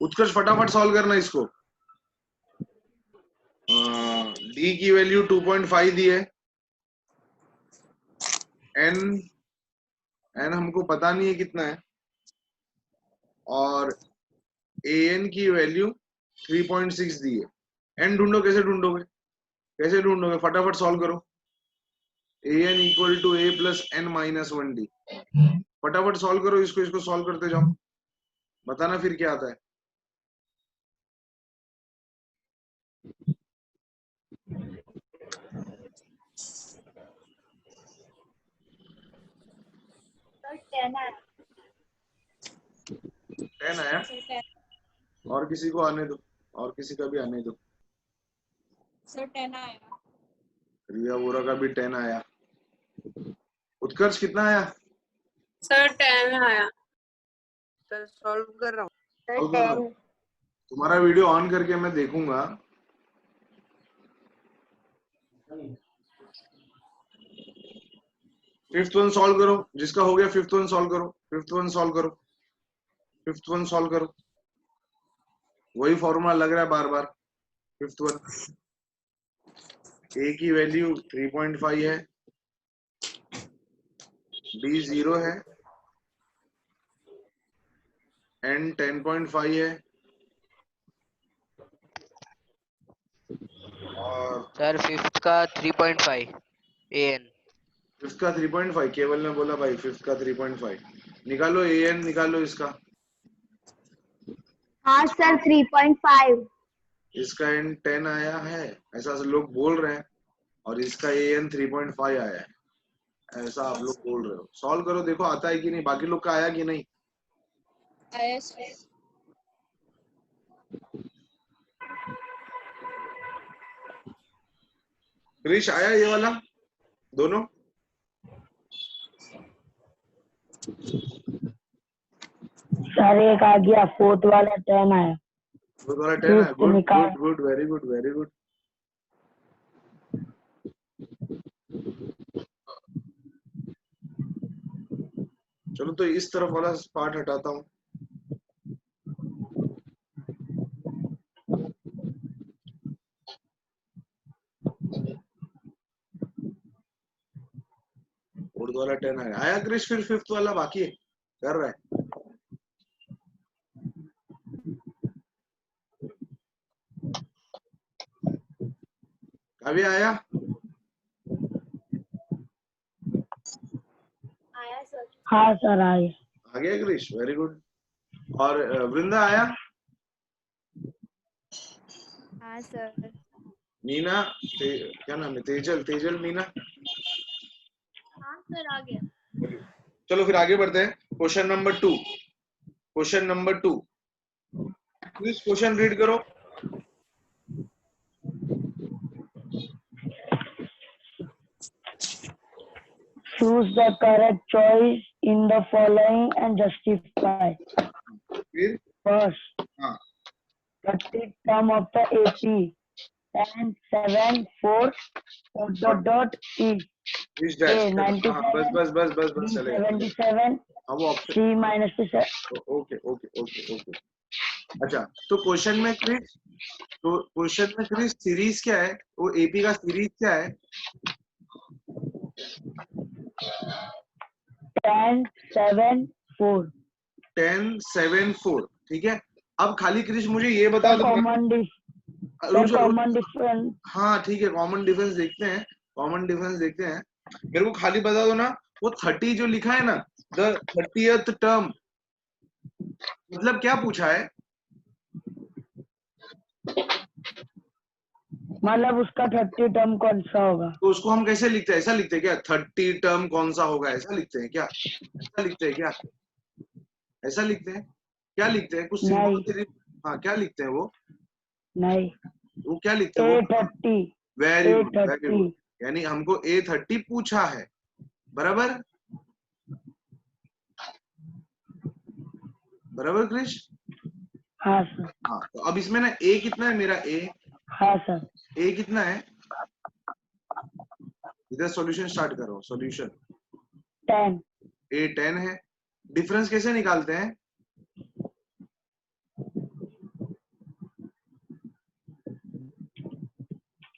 उत्कर्ष फटाफट सॉल्व करना इसको। डी की वैल्यू 2.5 दी है, एन हमको पता नहीं है कितना है, और ए एन की वैल्यू 3.6 दी है। एन ढूंढो, कैसे ढूंढोगे, कैसे ढूंढोगे, फटाफट सॉल्व करो। A N equal to A plus N minus 1 D, फटाफट सॉल्व करो इसको, इसको सॉल्व करते जाओ, बताना फिर क्या आता है। टेन आया, और किसी को आने दो, और किसी का भी आने दो। सर 10 आया। रिया वोरा का भी 10 आया। उत्कर्ष कितना आया? सर 10 आया। सर सॉल्व कर रहा हूँ। तुम्हारा वीडियो ऑन करके मैं देखूंगा। फिफ्थ वन सॉल्व करो, जिसका हो गया फिफ्थ वन सॉल्व करो, फिफ्थ वन सॉल्व करो, फिफ्थ वन सॉल्व करो। वही फॉर्मूला लग रहा है बार बार। फिफ्थ वन, ए की वैल्यू 3.5 है, डी 0 है, एन 10.5 है, और सर फिफ्थ का 3.5 एन। फिफ्थ का 3.5 केवल ने बोला भाई, फिफ्थ का 3.5 निकालो, ए एन निकालो इसका। हाँ सर 3.5। इसका एन 10 आया है, ऐसा लोग बोल रहे हैं, और इसका ए एन 3.5 आया है, ऐसा आप लोग बोल रहे हो। सॉल्व करो, देखो आता है कि नहीं, बाकी लोग का आया कि नहीं। आया सर। क्रिश आया ये वाला दोनों? सर एक आ गया, फोर्थ वाला 10 आया। फोर्थ वाला 10 है, गुड निकाल। Good good, very good very good. चलो तो इस तरफ वाला पार्ट हटाता हूँ। फोर्थ वाला 10 आया क्रिश, फिर फिफ्थ वाला बाकी है, कर रहा है। अभी आया? आया सर। हाँ सर आ गया। आ गया क्रिश, वेरी गुड। और वृंदा आया? हाँ सर। मीना, क्या नाम है, तेजल, तेजल मीना। हाँ सर आ गया। चलो फिर आगे बढ़ते हैं। Question number 2, question number 2, please question read करो। Choose the correct choice in the following and justify. फिर First, हाँ, 30 term of the AP and 7 4 E. इस डैश, A 97, हाँ बस बस बस बस B बस चलेगा। 77, हाँ वो option, C minus 7. Okay okay okay okay. अच्छा, तो क्वेश्चन में क्रिस, तो क्वेश्चन में क्रिस सीरीज क्या है, वो एपी का सीरीज क्या है? 10 7 4. 10 7 4, ठीक है। अब खाली क्रिस मुझे ये बता दो, कॉमन डिफरेंस। हाँ ठीक है, कॉमन डिफरेंस देखते हैं, कॉमन डिफरेंस देखते हैं। मेरे को खाली बता दो ना, वो 30 जो लिखा है ना, द 30th टर्म, मतलब क्या पूछा है? मतलब उसका 30 टर्म कौन सा होगा? तो उसको हम कैसे लिखते हैं, ऐसा लिखते हैं क्या, 30 टर्म कौन सा होगा, ऐसा लिखते हैं क्या, ऐसा लिखते हैं क्या, ऐसा लिखते हैं क्या, लिखते हैं कुछ सिंबल? हाँ क्या लिखते हैं वो? नहीं, वो क्या लिखते हैं वो? A30। Very good very good, यानी हमको A30 पूछा है, बराबर बराबर क्रिश? हाँ सर। हाँ, तो अब इसमें ना A कितना है मेरा, A, हाँ सर। A कितना है, इधर सॉल्यूशन स्टार्ट करो, सॉल्यूशन 10। A 10 है। डिफरेंस कैसे निकालते हैं?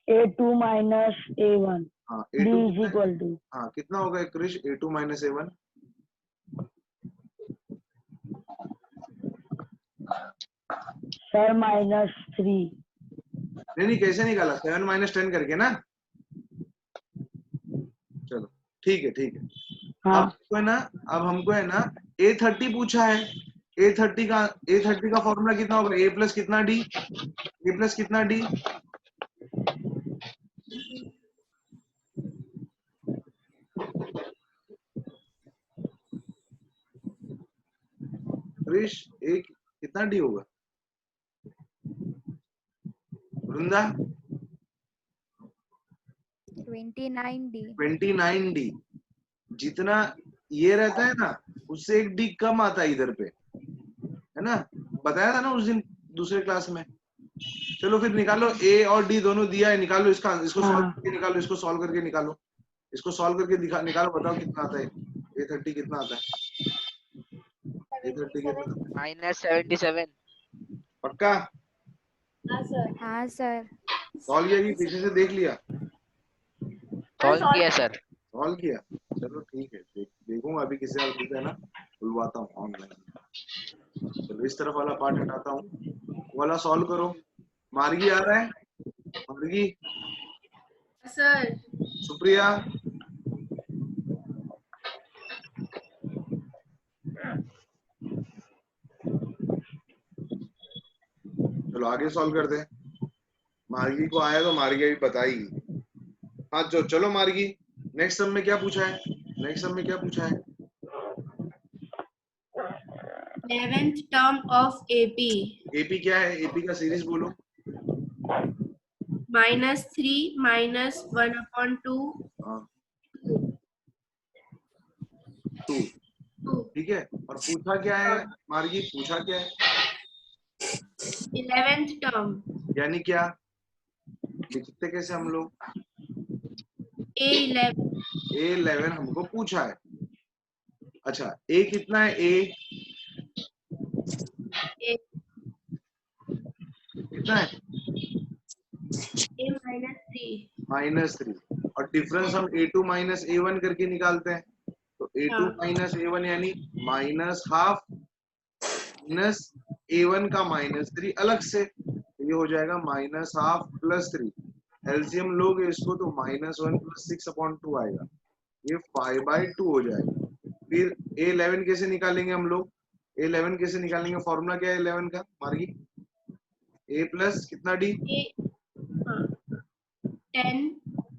A2 minus A1. हाँ D A2 is equal to. हाँ कितना होगा Krrish A2 minus A1? Sir, -3. नहीं कैसे निकाला 7 माइनस 10 करके ना। चलो ठीक है ठीक है। हाँ अब हमको है ना A30 पूछा है। A30 का फॉर्मूला कितना होगा? A प्लस कितना D? A प्लस कितना D? क्रिश A कितना D होगा? वृंदा 29D. 29D। जितना ये रहता है ना उससे एक D कम आता है इधर पे, है ना? बताया था ना उस दिन दूसरे क्लास में। चलो फिर निकालो, A और D दोनों दिया है, निकालो इसको सॉल्व हाँ। करके निकालो, इसको सॉल्व करके निकालो, इसको सॉल्व करके निकालो, बताओ कितना आता है। A30 कितना आता है? A30 कितना आता है? -77। पक्का हाँ सर. सॉल्व किया कि पीछे से देख लिया? सॉल्व किया सर। सॉल्व किया, चलो ठीक है। देखूंगा अभी किसी और है ना खुलवाता हूँ ऑनलाइन। चलो इस तरफ वाला पार्ट हटाता हूँ, वाला सॉल्व करो। मार्गी आ रहा है? मार्गी, सर सुप्रिया, चलो आगे सॉल्व करते हैं। मार्गी को आया तो मार्गी अभी बताएगी। हाँ चलो मार्गी, नेक्स्ट सम में क्या पूछा है? नेक्स्ट सम में क्या पूछा है? 11th term of AP AP क्या है? एपी का सीरीज बोलो। -3 -1/2 हाँ 2, 2 ठीक है। और पूछा क्या है मार्गी? पूछा क्या है? 11th term यानी क्या लिखते कैसे हम लोग? A11 A11 हमको पूछा है। अच्छा A कितना है? A A कितना है? -3 -3। और डिफरेंस हम A2 माइनस A1 करके निकालते हैं। तो A2 माइनस A1 यानी -12 माइनस A1 का -3 अलग से, ये हो जाएगा -12 + 3। एलसीएम लोगे इसको तो -1 + 6/2 आएगा, ये 5/2 हो जाएगा। फिर A11 कैसे निकालेंगे हम लोग? A11 कैसे निकालेंगे? फॉर्मूला क्या है 11 का मार्गी? A प्लस कितना D? हाँ 10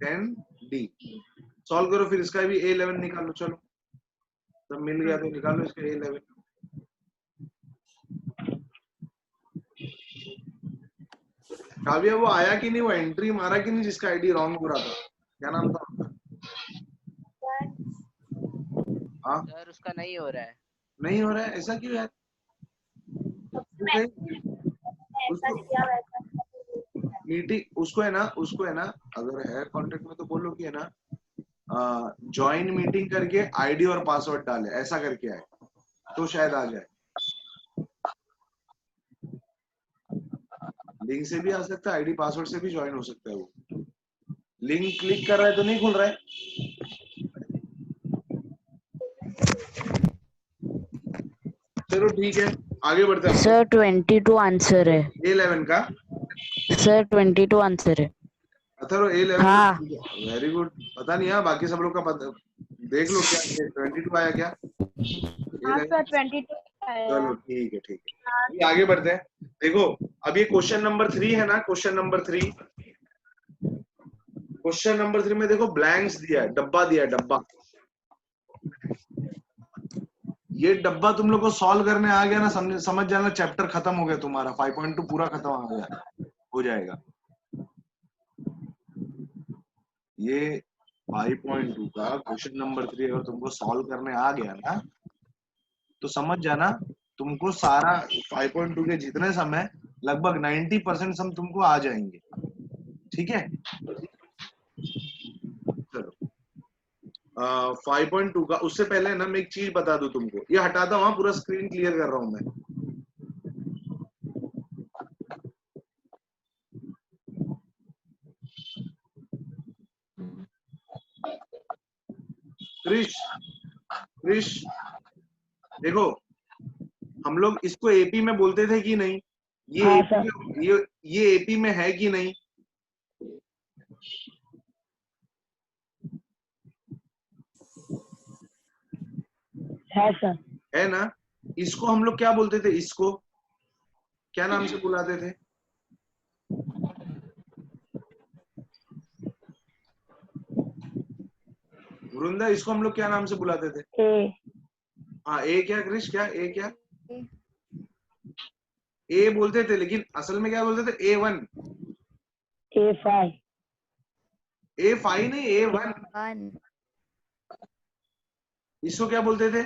10D। सॉल्व करो फिर इसका भी A11 निकालो। चलो सब मिल गया तो निकालो इसका A11। काव्या वो आया कि नहीं? वो एंट्री मारा कि नहीं जिसका आईडी रॉन्ग हो रहा था? क्या नाम था उसका? हाँ सर उसका नहीं हो रहा है। नहीं हो रहा है, ऐसा क्यों यार? मीटिंग उसको है ना अगर है कांटेक्ट में तो बोलो कि है ना ज्वाइन मीटिंग करके आईडी और पासवर्ड डाले, ऐसा करके आए तो शायद आ जाए। लिंक से भी आ सकता है, आईडी पासवर्ड से भी ज्वाइन हो सकता है। वो लिंक क्लिक कर रहा है तो नहीं खुल रहा है। चलो ठीक है आगे बढ़ते हैं। सर 22 आंसर है। A11 का सर 22 आंसर है। अथर्व A11 हाँ। Very good. पता नहीं है बाकी सब लोग का पता, देख लो क्या 22 आया क्या? हाँ सर 22 चलो ठीक है ठीक है। अभी आगे बढ़ते हैं। देखो अब ये क्वेश्चन नंबर 3 है ना, क्वेश्चन नंबर 3। क्वेश्चन नंबर 3 में देखो ब्लैंक्स दिया है, डब्बा दिया है, डब्बा। ये डब्बा तुम लोग को सॉल्व करने आ गया ना, समझ जाना चैप्टर खत्म हो गया तुम्हारा। 5.2 पूरा खत्म हो जाएगा। ये 5.2 का क्वेश्चन नंबर 3 अगर तुमको सॉल्व करने आ गया ना तो समझ जाना तुमको सारा 5.2 के जितने सम है लगभग 90% सम तुमको आ जाएंगे। ठीक है चलो 5.2 का। उससे पहले ना मैं एक चीज बता दूं तुमको, ये हटाता हूँ, पूरा स्क्रीन क्लियर कर रहा हूं मैं। क्रिश क्रिश देखो, हम लोग इसको एपी में बोलते थे कि नहीं? ये हाँ, एपी ये एपी में है कि नहीं? है सर। है ना? इसको हम लोग क्या बोलते थे? इसको क्या नाम से बुलाते थे? वृंदा, इसको हम लोग क्या नाम से बुलाते थे? ए। हाँ, ए क्या क्रिश? क्या ए क्या? A. ए बोलते थे, लेकिन असल में क्या बोलते थे? A1। A5। A5 नहीं, A1। 1. इसको क्या बोलते थे?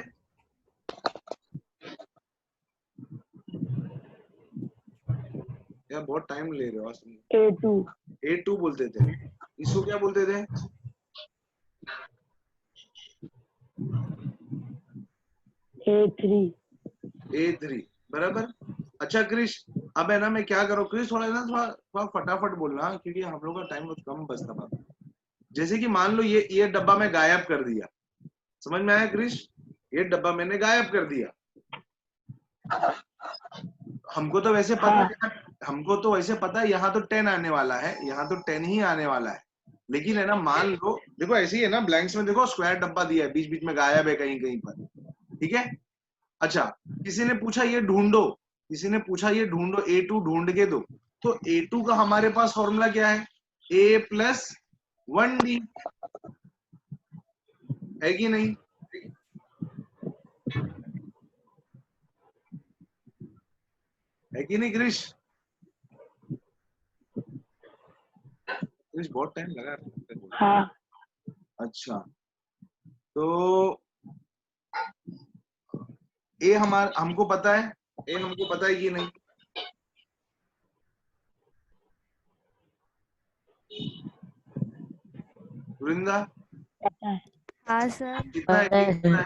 यार बहुत टाइम ले रहे हो आज तुम। A2। A2 बोलते थे। इसको क्या बोलते थे? A3। A3 बराबर। अच्छा क्रिश, अब है ना, मैं क्या करूँ क्रिश, थोड़ा ना थोड़ा फटाफट बोलना, क्योंकि हम लोग का टाइम बहुत कम बचता था। जैसे कि मान लो ये डब्बा मैं गायब कर दिया, समझ में आया क्रिश? ये डब्बा मैंने गायब कर दिया। हमको तो वैसे पता है, हमको तो वैसे पता है यहाँ तो 10 आने वाला है, यहाँ तो 10 ही आने वाला है। लेकिन है ना, मान लो देखो ऐसे ही है ना, ब्लैंक्स में देखो स्क्वायर डब्बा दिया है, बीच बीच में गायब है कहीं कहीं पर, ठीक है? अच्छा, किसी ने पूछा ये ढूंढो, किसी ने पूछा ये ढूंढो, A2 ढूंढ के दो। तो A2 का हमारे पास फॉर्मूला क्या है? A+1D, है कि नहीं? है कि नहीं क्रिश? क्रिश बहुत टाइम लगा। हाँ। अच्छा, तो ए हमको पता है, ए हमको पता है कि नहीं? वृंदा पता है। हाँ सर. कितना है? A कितना है?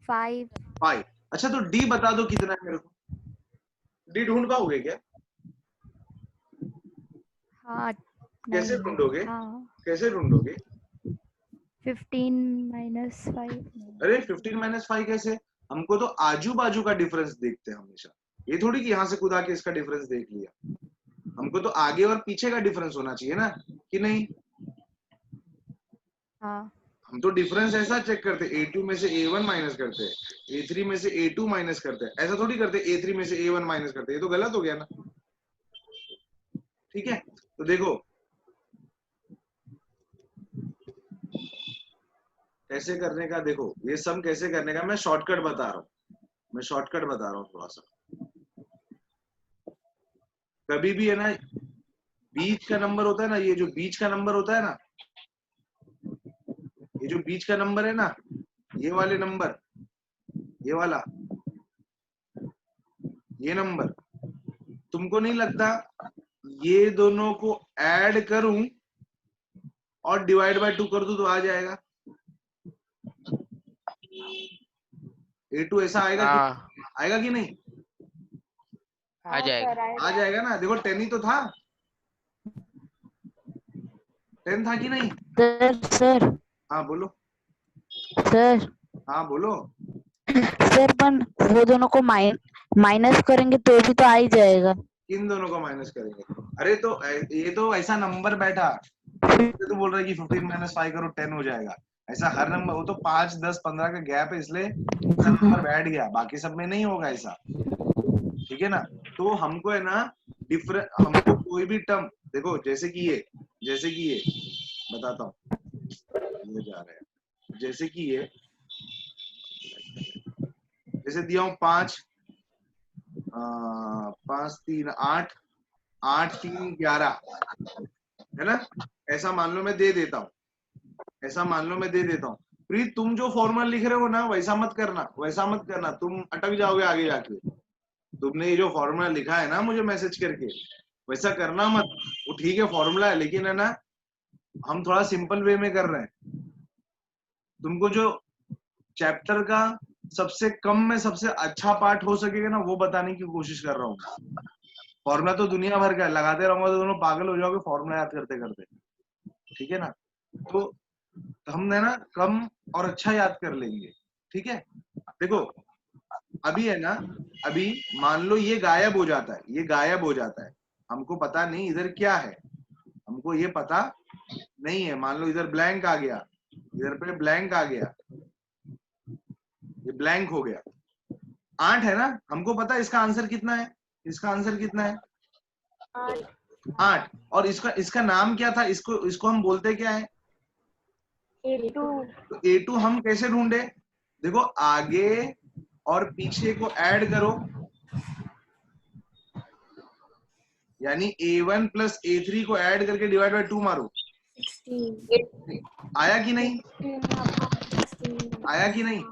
5. 5। अच्छा, तो डी बता दो कितना है मेरे को। डी ढूंढ पाओगे क्या? हाँ. कैसे नहीं. ढूंढोगे? हाँ. कैसे ढूंढोगे? 15 - 5. अरे 15 - 5 कैसे? हमको तो आजू बाजू का डिफरेंस देखते हैं हमेशा। ये थोड़ी कि यहाँ से कूदा के इसका डिफरेंस देख लिया। हमको तो आगे और पीछे का डिफरेंस होना चाहिए ना, कि नहीं? हाँ. हम तो डिफरेंस ऐसा चेक करते, A2 में से A1 माइनस करते हैं, A3 में से A2 माइनस करते हैं, ऐसा थोड़ी करते A3 में से A1 माइनस करते। ये तो गलत हो गया ना, ठीक है? तो देखो कैसे करने का, देखो ये सम कैसे करने का मैं शॉर्टकट बता रहा हूँ, मैं शॉर्टकट बता रहा हूँ थोड़ा सा। कभी भी है ना, बीच का नंबर होता है ना, ये जो बीच का नंबर होता है ना, ये जो बीच का नंबर है ना, ये वाले नंबर, ये वाला, ये नंबर, तुमको नहीं लगता ये दोनों को ऐड करूं और डिवाइड बाय 2 कर दूं तो आ जाएगा? A2 ऐसा आएगा कि आएगा कि नहीं? आ जाएगा। आ जाएगा ना। देखो 10 ही तो था, 10 था कि नहीं? सर हाँ बोलो। सर हाँ बोलो। सर पण वो दोनों को माइनस करेंगे तो भी तो आ ही जाएगा। किन दोनों को माइनस करेंगे? अरे तो ये तो ऐसा नंबर बैठा, तो बोल रहा है कि 15 - 5 करो 10 हो जाएगा। ऐसा हर नंबर, वो तो 5, 10, 15 का गैप है, इसलिए नंबर बैठ गया, बाकी सब में नहीं होगा ऐसा, ठीक है ना? तो हमको है ना हमको कोई भी टर्म, देखो जैसे कि ये बताता हूँ, ये जा रहा है, जैसे कि ये, जैसे दिया हूँ 5, 5, 3, 8, 8, 3, 11, है ना? ऐसा मान लो मैं दे देता हूँ, ऐसा मान लो मैं दे देता हूँ। प्रीत, तुम जो फॉर्मूला लिख रहे हो ना, वैसा मत करना, वैसा मत करना, तुम अटक जाओगे आगे जाके। तुमने ये जो फॉर्मूला लिखा है ना मुझे मैसेज करके, वैसा करना मत। वो ठीक है फॉर्मूला है, लेकिन है ना, हम थोड़ा सिंपल वे में कर रहे हैं। तुमको जो चैप्टर का सबसे कम में सबसे अच्छा पार्ट हो सकेगा ना, वो बताने की कोशिश कर रहा हूँ। फॉर्मूला तो दुनिया भर का है, लगाते रहूंगा तो दोनों पागल हो जाओगे फॉर्मूला याद करते करते, ठीक है ना? तो तो हम है ना कम और अच्छा याद कर लेंगे, ठीक है। देखो अभी है ना, अभी मान लो ये गायब हो जाता है, ये गायब हो जाता है, हमको पता नहीं इधर क्या है, हमको ये पता नहीं है। मान लो इधर ब्लैंक आ गया, इधर पे ब्लैंक आ गया, ये ब्लैंक हो गया। 8 है ना, हमको पता है इसका आंसर कितना है, इसका आंसर कितना है 8। और इसका नाम क्या था, इसको हम बोलते क्या है, तो A2 हम कैसे ढूंढे, देखो आगे और पीछे को ऐड करो, यानी A1 प्लस A3 को ऐड करके डिवाइड बाय 2 मारो, आया कि नहीं, आया कि नहीं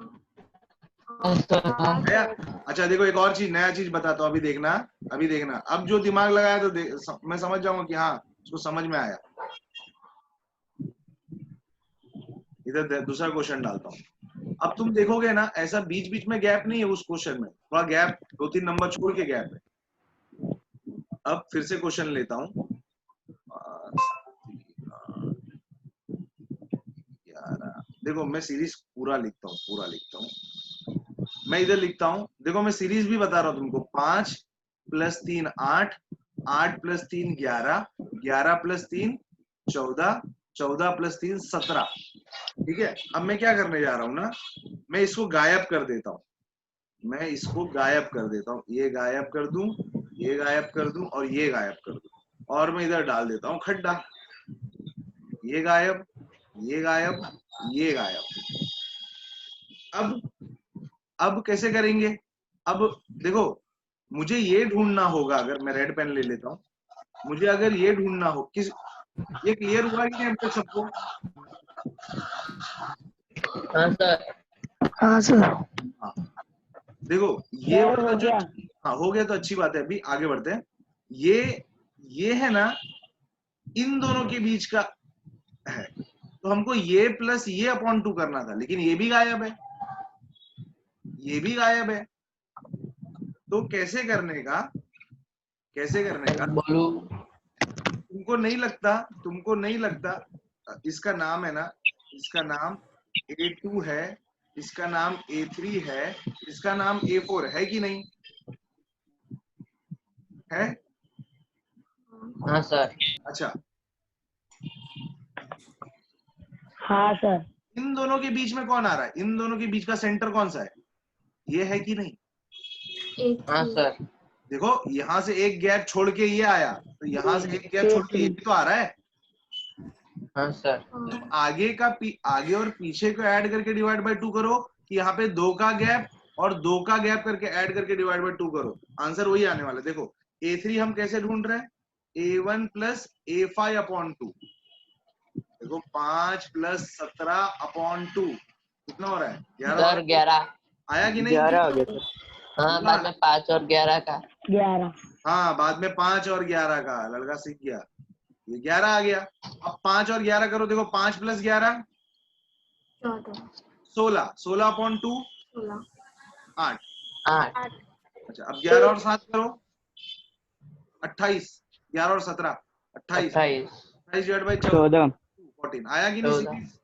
आया। अच्छा देखो एक और चीज, नया चीज बताता हूँ, अभी देखना, अभी देखना, अब जो दिमाग लगाया तो मैं समझ जाऊंगा कि हाँ उसको समझ में आया। इधर दूसरा क्वेश्चन डालता हूँ। अब तुम देखोगे ना, ऐसा बीच बीच में गैप नहीं है उस क्वेश्चन में, थोड़ा गैप 2-3 नंबर छोड़ के गैप है। अब फिर से क्वेश्चन लेता हूँ, 11। देखो मैं सीरीज पूरा लिखता हूँ, पूरा लिखता हूँ, मैं इधर लिखता हूँ। देखो मैं सीरीज भी बता रहा हूँ तुमको, 5 + 3 8, 8 + 3 11, 11 + 3 14, 14 + 3 17। ठीक है, अब मैं क्या करने जा रहा हूँ ना, मैं इसको गायब कर देता हूँ, मैं इसको गायब कर देता हूँ, ये गायब कर दूं, ये गायब कर दूं और ये गायब कर दूं, और मैं इधर डाल देता हूँ खड्डा, ये गायब, ये गायब, ये गायब। अब कैसे करेंगे, अब देखो मुझे ये ढूंढना होगा, अगर मैं रेड पेन ले लेता हूँ, मुझे अगर ये ढूंढना हो, किस, ये क्लियर हुआ कि नहीं अब तक सबको? हाँ सर। हाँ देखो ये सर वाला हो जो, गया। हाँ हो गया तो अच्छी बात है, अभी आगे बढ़ते हैं। ये है ना इन दोनों के बीच का है, तो हमको ये प्लस ये अपॉन 2 करना था, लेकिन ये भी गायब है, ये भी गायब है, तो कैसे करने का, कैसे करने का, तुमको नहीं लगता इसका नाम है ना, इसका नाम A2 है, इसका नाम A3 है, इसका नाम A4 है कि नहीं है? हाँ सर। अच्छा हाँ सर। इन दोनों के बीच में कौन आ रहा है, इन दोनों के बीच का सेंटर कौन सा है, ये है कि नहीं? हाँ सर। देखो यहां से एक गैप छोड़ के ये आया, तो यहां से एक गैप छोड़ के ये भी तो आ रहा है। हाँ सर। तुम आगे और पीछे को ऐड करके डिवाइड बाय 2 करो, कि यहाँ पे 2 का गैप और 2 का गैप करके ऐड करके डिवाइड बाय 2 करो, आंसर वही आने वाला है। देखो A3 हम कैसे ढूंढ रहे हैं, A1 + A5 अपॉन 2, देखो 5 + 17 अपॉन 2 कितना हो रहा है, 11। 11 आया कि नहीं? 11 हो गया सर। हाँ बाद में 5 और 11 का 11। हाँ बाद में 5 और 11 का, लड़का सीख गया, ये 11 आ गया। अब 5 और 11 करो, देखो 5 + 11 16, 16 अपॉन 2 8। 8। अच्छा अब 11 और 7 करो 28, 11 और 17 28, 28 डिवाइड बाय 14, 14 आया कि नहीं 14। सीरीज?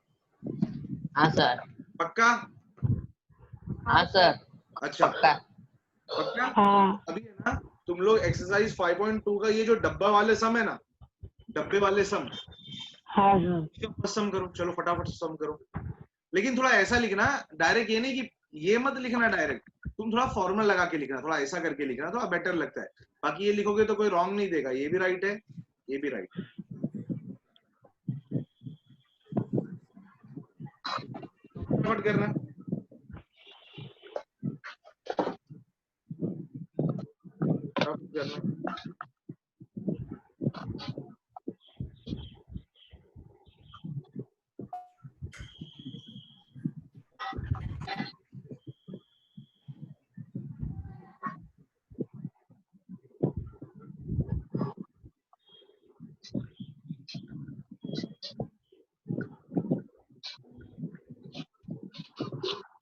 हाँ सर। पक्का? हाँ सर। अच्छा पक्का। पक्का। हाँ। अभी है ना तुम लोग एक्सरसाइज 5.2 का ये जो डब्बा वाले सम है ना, डब्बे वाले सम, हाँ सर। इसका फर्स्ट सम करो, चलो फटाफट सम करो, लेकिन थोड़ा ऐसा लिखना, डायरेक्ट ये नहीं कि ये मत लिखना डायरेक्ट, तुम थोड़ा फॉर्मूला लगा के लिखना, थोड़ा ऐसा करके लिखना, थोड़ा बेटर लगता है। बाकी ये लिखोगे तो कोई रॉन्ग नहीं देगा, ये भी राइट है, ये भी राइट है। फटाफट करना, फटाफट करना।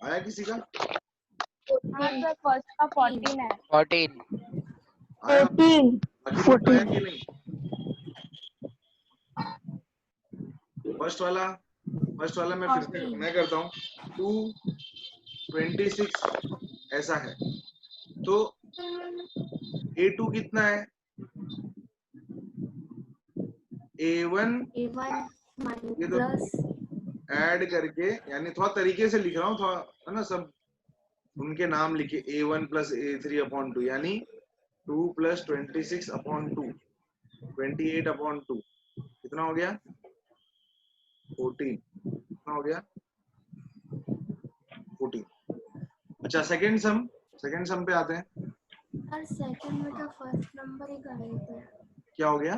आया किसी का? हाँ सर फर्स्ट का 14 है 14। आया? 14। बाकी सबको आया कि नहीं? फर्स्ट वाला फर्स्ट वाला मैं फिर से मैं करता हूँ 226 ऐसा है तो A2 कितना है A1 ये तो ऐड करके यानी थोड़ा तरीके से लिख रहा हूँ थोड़ा है ना सब उनके नाम लिखे A1 प्लस A3 अपॉन 2 यानी 2 प्लस 26 अपॉन 2 28 अपॉन 2 कितना हो गया 14 कितना हो गया 14। अच्छा सेकंड सम पे आते हैं सेकंड में तो फर्स्ट नंबर ही करेंगे। क्या हो गया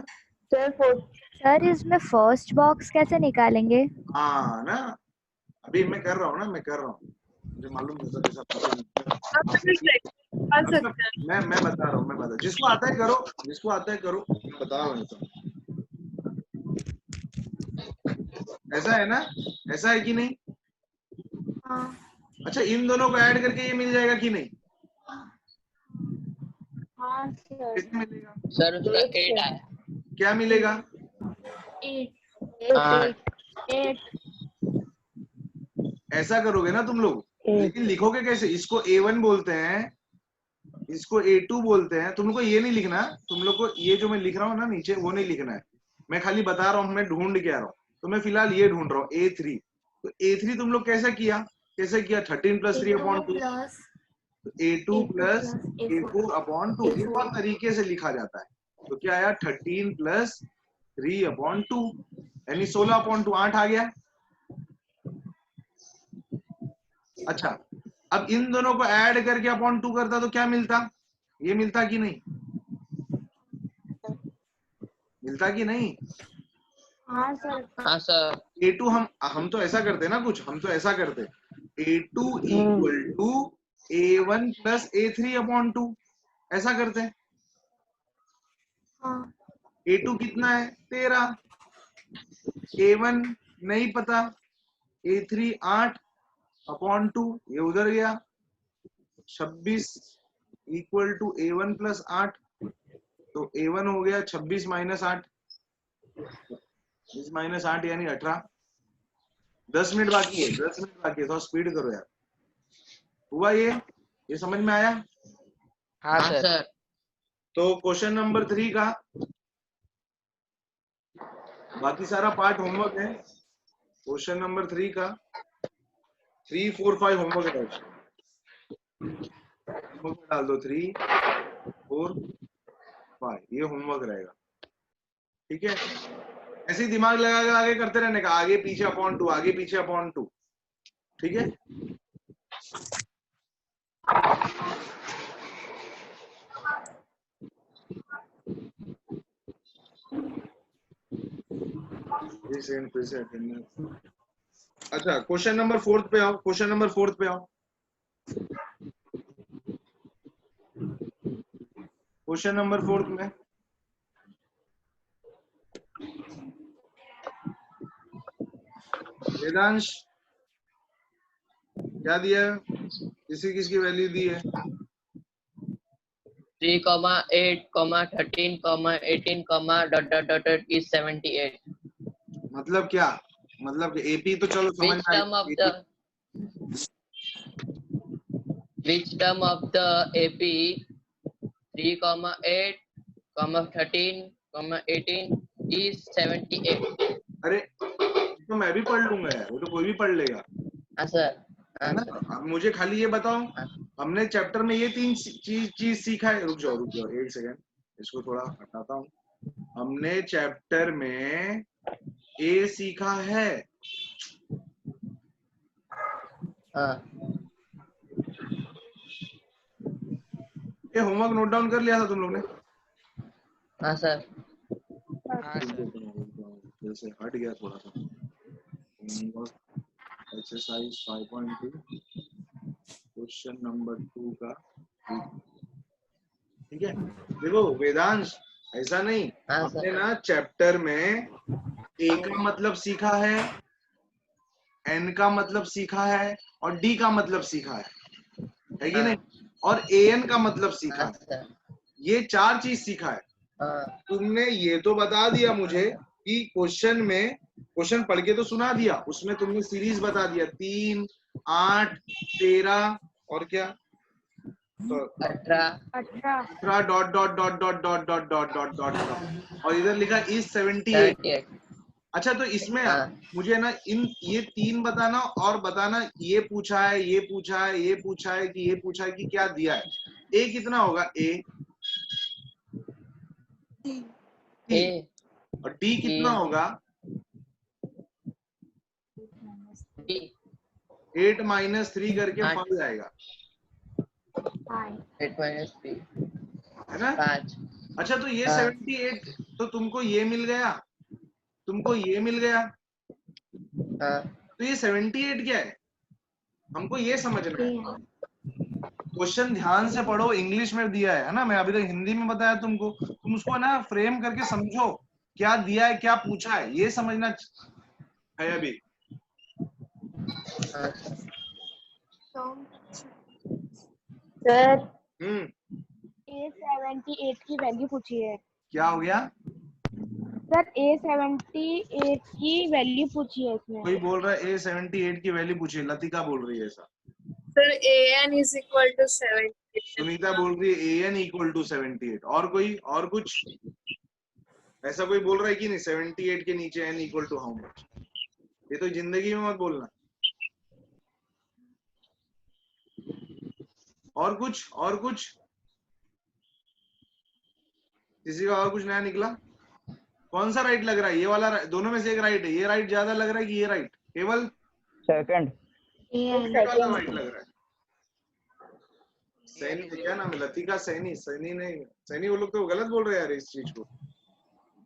सर इसमें फर्स्ट बॉक्स कैसे निकालेंगे? हाँ ना अभी मैं कर रहा हूँ मुझे मालूम नहीं था कैसा मैं बता रहा हूँ जिसको आता है करो मैं बता रहा हूँ ऐसा है ना ऐसा है कि नहीं? हाँ अच्छा इन दोनों को ऐड करके ये मिल जाएगा कि नहीं? हाँ सर। कैसे मिलेगा? सर उसका 8 आया। क्या मिलेगा? 8 ऐसा करोगे ना तुम लोग लेकिन लिखोगे कैसे? इसको A1 बोलते हैं इसको A2 बोलते हैं। तुम लोग को ये नहीं लिखना तुम लोग को ये जो मैं लिख रहा हूँ ना नीचे वो नहीं लिखना है मैं खाली बता रहा हूँ मैं ढूंढ के आ रहा हूँ तो मैं फिलहाल ये ढूंढ रहा हूँ A3 तो A3 तुम लोग कैसे किया 13 plus 3 upon 2 A2 plus A4 upon 2 ये बहुत तरीके से लिखा जाता है तो क्या आया 13 प्लस 3 अपॉन 2 यानी 16 अपॉन 2 8 आ गया। अच्छा अब इन दोनों को ऐड करके अपॉन 2 करता तो क्या मिलता? ये मिलता कि नहीं? मिलता कि नहीं? हाँ सर। हाँ सर। A2 हम तो ऐसा करते ना कुछ हम तो ऐसा करते A2 equal to A1 plus A3 upon 2 ऐसा करते हैं। हाँ। A2 कितना है 13 A1 नहीं पता A3 8 अपॉन 2 ये उधर गया 26 इक्वल टू A1 प्लस 8 तो A1 हो गया 26 माइनस 8 माइनस 8 यानी 18। 10 मिनट बाकी है थोड़ा स्पीड करो यार। हुआ ये समझ में आया? हाँ सर। तो क्वेश्चन नंबर 3 का बाकी सारा पार्ट होमवर्क है। क्वेश्चन नंबर 3 का 3 4 5 होमवर्क है डाल दो 3 4 5 ये होमवर्क रहेगा ठीक है। ऐसे ही दिमाग लगा कर आगे करते रहने का आगे पीछे अपॉन 2 आगे पीछे अपॉन 2 ठीक है। अच्छा क्वेश्चन नंबर 4 पे आओ क्वेश्चन नंबर 4 में वेदांश क्या दिया है किसकी वैल्यू दी है 3, 8, 13, 18, ... is 78. मतलब क्या मतलब AP तो चलो समझ Which में term of the AP 3, 8, 13, 18 is 78? अरे तो मैं भी पढ़ लूंगा यार वो तो कोई भी पढ़ लेगा हाँ सर। है ना। अब मुझे खाली ये बताओ हमने चैप्टर में ये 3 चीज सीखा है। रुक जाओ एक सेकेंड इसको थोड़ा हटाता हूँ। हमने चैप्टर में A सीखा है हाँ ये होमवर्क नोट डाउन कर लिया था तुम लोग ने? हाँ सर। जैसे हट गया थोड़ा सा एक्सरसाइज 5.2 क्वेश्चन नंबर 2 का ठीक है। देखो वेदांश ऐसा नहीं हाँ हमने सर। ना चैप्टर में A का मतलब सीखा है N का मतलब सीखा है और D का मतलब सीखा है कि नहीं और AN का मतलब सीखा हाँ है सर। ये 4 चीज सीखा है। हाँ तुमने ये तो बता दिया मुझे कि क्वेश्चन में क्वेश्चन पढ़ के तो सुना दिया, उसमें तुमने सीरीज बता दिया 3, 8, 13 और क्या, तो 18 18 dot dot dot dot dot dot dot dot dot और इधर लिखा इज 78। 78। अच्छा तो इसमें हाँ। मुझे ना इन ये 3 बताना और बताना ये पूछा है, ये पूछा है, ये पूछा है कि ये पूछा है कि क्या दिया है। ए कितना होगा, ए ए और डी कितना होगा, बी 8 - 3 करके 8 5 आएगा, 8 - 3 है ना। 5। अच्छा तो ये हाँ। 78, तो तुमको ये मिल गया, तुमको ये मिल गया, हाँ। तो ये 78 क्या है, हमको ये समझना है। क्वेश्चन ध्यान से पढ़ो, इंग्लिश में दिया है ना, मैं अभी तक हिंदी में बताया तुमको, तुम उसको ना फ्रेम करके समझो, क्या दिया है, क्या पूछा है, ये समझना है अभी। हाँ। सर हम्म, A78 की वैल्यू पूछी है। क्या हो गया, सर A78 की वैल्यू पूछी है इसमें। कोई बोल रहा है A78 की वैल्यू पूछिए, लतिका बोल रही है ऐसा, Sir, AN is equal to 78. Sunita बोल रही है AN = 78, और कोई और कुछ ऐसा कोई बोल रहा है कि नहीं, 78 के नीचे N = हाउ मच, ये तो जिंदगी में मत बोलना। और कुछ, और कुछ किसी का और कुछ नया निकला, कौन सा राइट लग रहा है, ये वाला दोनों में से एक राइट है, ये राइट ज्यादा लग रहा है कि ये राइट, केवल सेकंड ये वाला राइट लग रहा है। सैनी, क्या नाम है, लतिका सैनी, सैनी नहीं, सैनी वो लोग तो गलत बोल रहे हैं यार इस चीज को।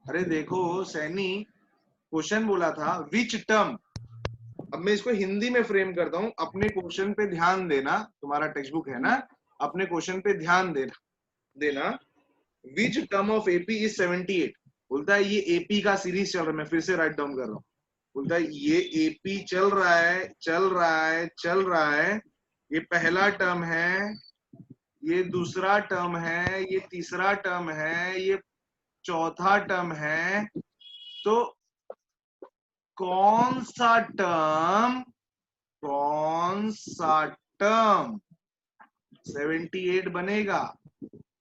अरे देखो सैनी, क्वेश्चन बोला था विच टर्म, अब मैं इसको हिंदी में फ्रेम करता हूँ, अपने क्वेश्चन पे ध्यान देना, तुम्हारा टेक्स्ट बुक है ना, अपने क्वेश्चन पे ध्यान देना। Which term of AP is 78, बोलता है ये एपी का सीरीज चल रहा है, मैं फिर से राइट डाउन कर रहा हूँ, बोलता है ये एपी चल रहा है, चल रहा है, चल रहा है, ये पहला टर्म है, ये दूसरा टर्म है, ये तीसरा टर्म है, ये चौथा टर्म है, तो कौन सा टर्म 78 बनेगा,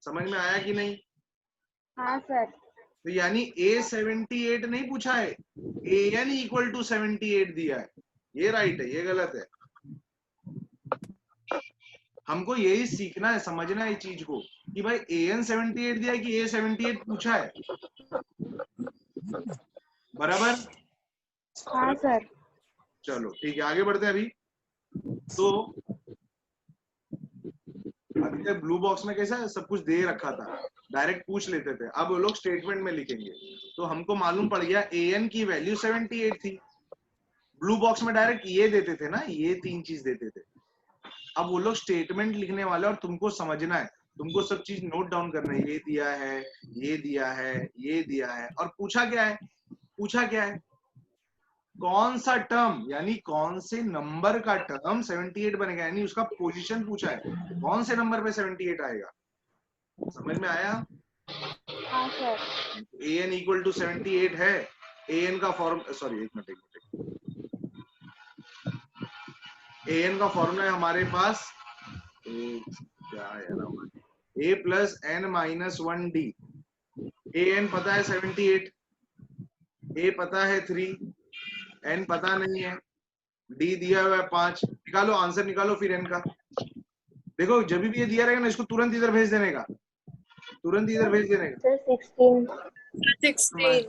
समझ में आया कि नहीं। हाँ सर। तो यानी A78 नहीं पूछा है, AN = 78 दिया है, ये राइट है, ये गलत है। हमको यही सीखना है, समझना है इस चीज को कि भाई AN 78 दिया है कि A78 पूछा है, बराबर। हाँ सर। चलो ठीक है, आगे बढ़ते हैं अभी। तो अभी तक ब्लू बॉक्स में कैसा सब कुछ दे रखा था, डायरेक्ट पूछ लेते थे, अब वो लोग स्टेटमेंट में लिखेंगे, तो हमको मालूम पड़ गया AN की वैल्यू 78 थी, ब्लू बॉक्स में डायरेक्ट ये देते थे ना, ये 3 चीज देते थे। अब वो लोग स्टेटमेंट लिखने वाले, और तुमको समझना है, तुमको सब चीज नोट डाउन करना है, ये दिया है, ये दिया है, ये दिया है, और पूछा क्या है, पूछा क्या है, कौन सा टर्म, यानी कौन से नंबर का टर्म 78 बनेगा, यानी उसका पोजीशन पूछा है, कौन से नंबर पे 78 आएगा, समझ में आया। हाँ सर। AN = 78 है, AN का फॉर्म, सॉरी एक मिनट, AN का फॉर्मूला है हमारे पास, क्या है A + N - 1D, AN पता है 78, A पता है 3, N पता नहीं है, D दिया हुआ है 5, निकालो आंसर, निकालो फिर N का। देखो जब भी ये दिया रहेगा ना, इसको तुरंत इधर भेज देने का, तुरंत इधर भेज देने का। सर 16। 16.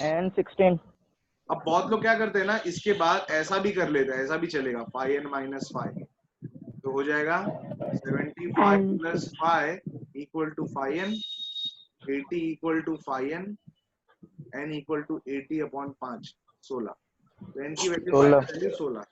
and 16 अब बहुत लोग क्या करते हैं ना, इसके बाद ऐसा भी कर लेते हैं, ऐसा भी चलेगा, 5N - 5, तो हो जाएगा 75 + 5 = 5N, 80 = 5N, N = 80/5, 16, तो N की वैल्यू 16।